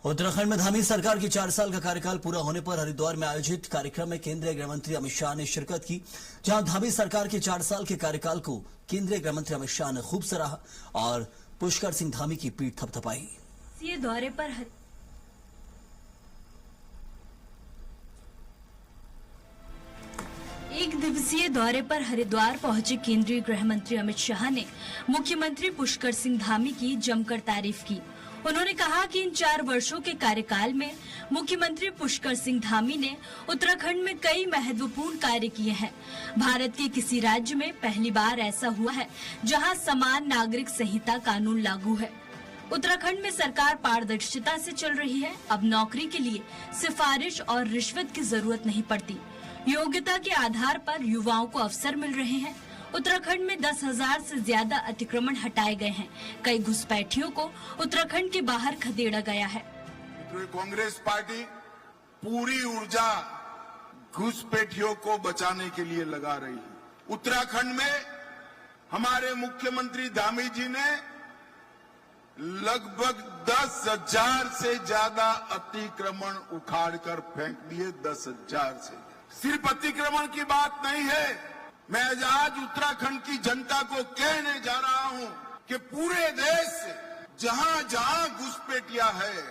उत्तराखंड में धामी सरकार की 4 साल का कार्यकाल पूरा होने पर हरिद्वार में आयोजित कार्यक्रम में केंद्रीय गृह मंत्री अमित शाह ने शिरकत की, जहां धामी सरकार के 4 साल के कार्यकाल को केंद्रीय गृह मंत्री अमित शाह ने खूब सराहा और पुष्कर सिंह धामी की पीठ थपथपाई। एक दिवसीय दौरे पर हरिद्वार पहुंचे केंद्रीय गृह मंत्री अमित शाह ने मुख्यमंत्री पुष्कर सिंह धामी की जमकर तारीफ की। उन्होंने कहा कि इन 4 वर्षों के कार्यकाल में मुख्यमंत्री पुष्कर सिंह धामी ने उत्तराखंड में कई महत्वपूर्ण कार्य किए हैं। भारत के किसी राज्य में पहली बार ऐसा हुआ है जहां समान नागरिक संहिता कानून लागू है। उत्तराखंड में सरकार पारदर्शिता से चल रही है। अब नौकरी के लिए सिफारिश और रिश्वत की जरूरत नहीं पड़ती। योग्यता के आधार पर युवाओं को अवसर मिल रहे हैं। उत्तराखंड में 10,000 से ज्यादा अतिक्रमण हटाए गए हैं। कई घुसपैठियों को उत्तराखंड के बाहर खदेड़ा गया है। कांग्रेस पार्टी पूरी ऊर्जा घुसपैठियों को बचाने के लिए लगा रही है। उत्तराखंड में हमारे मुख्यमंत्री धामी जी ने लगभग 10,000 से ज्यादा अतिक्रमण उखाड़कर फेंक दिए। 10,000 से सिर्फ अतिक्रमण की बात नहीं है। मैं आज उत्तराखंड की जनता को कहने जा रहा हूं कि पूरे देश से जहां जहां घुसपैठियां है,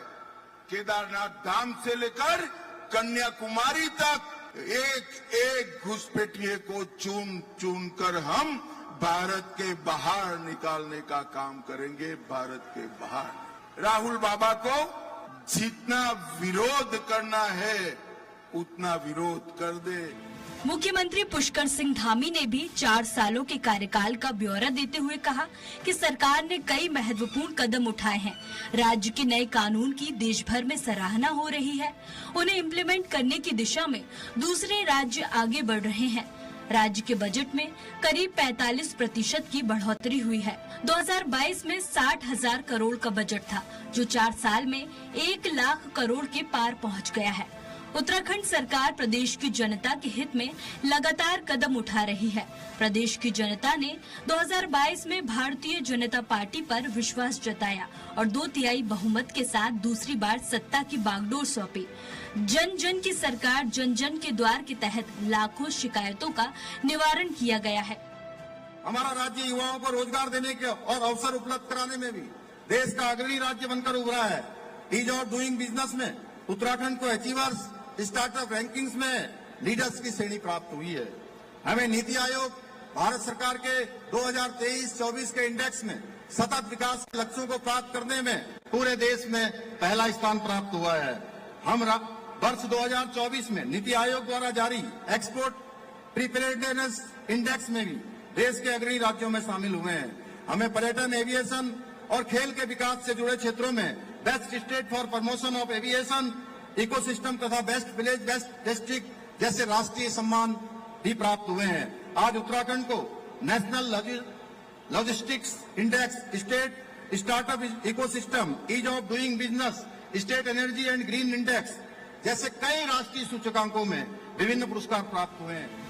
केदारनाथ धाम से लेकर कन्याकुमारी तक एक एक घुसपैठिए को चुन चुन कर हम भारत के बाहर निकालने का काम करेंगे। भारत के बाहर राहुल बाबा को जितना विरोध करना है उतना विरोध कर दे। मुख्यमंत्री पुष्कर सिंह धामी ने भी 4 सालों के कार्यकाल का ब्यौरा देते हुए कहा कि सरकार ने कई महत्वपूर्ण कदम उठाए हैं। राज्य के नए कानून की देश भर में सराहना हो रही है। उन्हें इम्प्लीमेंट करने की दिशा में दूसरे राज्य आगे बढ़ रहे हैं। राज्य के बजट में करीब 45% की बढ़ोतरी हुई है। 2022 में 60,000 करोड़ का बजट था, जो 4 साल में 1 लाख करोड़ के पार पहुंच गया है। उत्तराखंड सरकार प्रदेश की जनता के हित में लगातार कदम उठा रही है। प्रदेश की जनता ने 2022 में भारतीय जनता पार्टी पर विश्वास जताया और 2/3 बहुमत के साथ दूसरी बार सत्ता की बागडोर सौंपी। जन जन की सरकार जन जन के द्वार के तहत लाखों शिकायतों का निवारण किया गया है। हमारा राज्य युवाओं को रोजगार देने के और अवसर उपलब्ध कराने में भी देश का अग्रणी राज्य बनकर उभरा है। ईज ऑफ डूइंग बिजनेस में उत्तराखंड को अचीवर्स स्टार्टअप रैंकिंग्स में लीडर्स की श्रेणी प्राप्त हुई है। हमें नीति आयोग भारत सरकार के 2023-24 के इंडेक्स में सतत विकास के लक्ष्यों को प्राप्त करने में पूरे देश में पहला स्थान प्राप्त हुआ है। हम वर्ष 2024 में नीति आयोग द्वारा जारी एक्सपोर्ट प्रिपेयर्डनेस इंडेक्स में भी देश के अग्रणी राज्यों में शामिल हुए हैं। हमें पर्यटन, एविएशन और खेल के विकास से जुड़े क्षेत्रों में best state for promotion of aviation ecosystem तथा बेस्ट विलेज, बेस्ट डिस्ट्रिक्ट जैसे राष्ट्रीय सम्मान भी प्राप्त हुए हैं। आज उत्तराखंड को national logistics index, state startup ecosystem, ease of doing business, state energy and green index जैसे कई राष्ट्रीय सूचकांकों में विभिन्न पुरस्कार प्राप्त हुए हैं।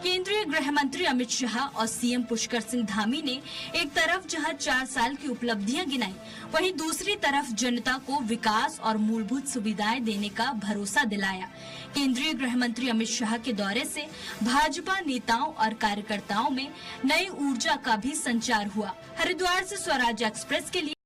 केंद्रीय गृह मंत्री अमित शाह और सीएम पुष्कर सिंह धामी ने एक तरफ जहां 4 साल की उपलब्धियां गिनाई, वहीं दूसरी तरफ जनता को विकास और मूलभूत सुविधाएं देने का भरोसा दिलाया। केंद्रीय गृह मंत्री अमित शाह के दौरे से भाजपा नेताओं और कार्यकर्ताओं में नई ऊर्जा का भी संचार हुआ। हरिद्वार से स्वराज एक्सप्रेस के लिए